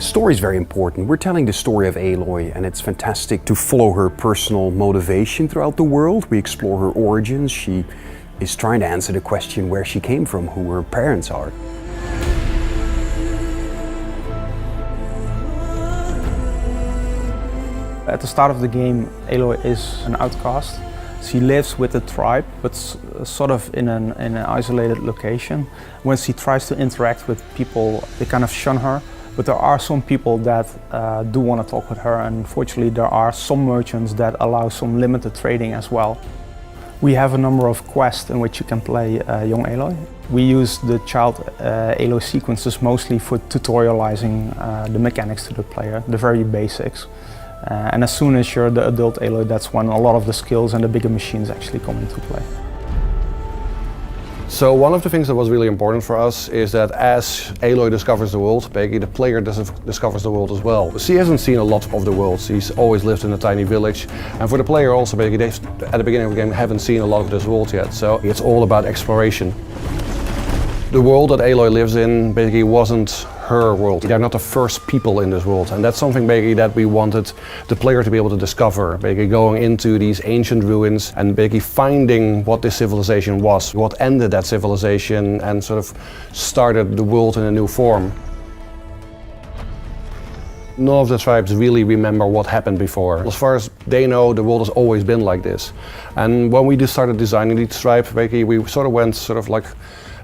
Story is very important. We're telling the story of Aloy, and it's fantastic to follow her personal motivation throughout the world. We explore her origins. She is trying to answer the question where she came from, who her parents are. At the start of the game, Aloy is an outcast. She lives with the tribe, but sort of in an isolated location. When she tries to interact with people, they kind of shun her. But there are some people that do want to talk with her, and fortunately there are some merchants that allow some limited trading as well. We have a number of quests in which you can play young Aloy. We use the child Aloy sequences mostly for tutorializing the mechanics to the player, the very basics. And as soon as you're the adult Aloy, that's when a lot of the skills and the bigger machines actually come into play. So one of the things that was really important for us is that as Aloy discovers the world, basically the player discovers the world as well. She hasn't seen a lot of the world. She's always lived in a tiny village. And for the player also, basically they, at the beginning of the game, haven't seen a lot of this world yet. So it's all about exploration. The world that Aloy lives in basically wasn't her world. They're not the first people in this world, and that's something basically that we wanted the player to be able to discover, basically going into these ancient ruins and basically finding what this civilization was, what ended that civilization and sort of started the world in a new form. None of the tribes really remember what happened before. As far as they know, the world has always been like this. And when we just started designing each tribe, basically we sort of went sort of like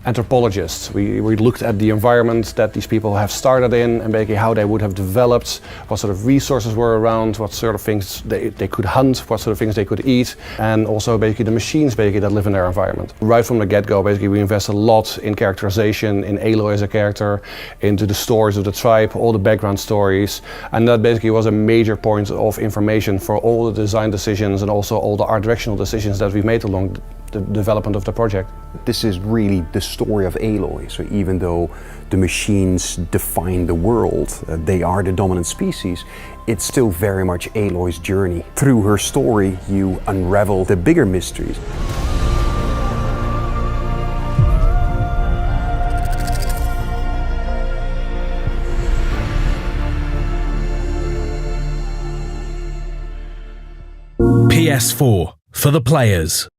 anthropologists. We looked at the environment that these people have started in and basically how they would have developed, what sort of resources were around, what sort of things they could hunt, what sort of things they could eat, and also basically the machines basically that live in their environment. Right from the get-go, basically we invest a lot in characterization, in Aloy as a character, into the stories of the tribe, all the background stories, and that basically was a major point of information for all the design decisions and also all the art directional decisions that we've made along the development of the project. This is really the story of Aloy. So even though the machines define the world, they are the dominant species, it's still very much Aloy's journey. Through her story, you unravel the bigger mysteries. PS4 for the players.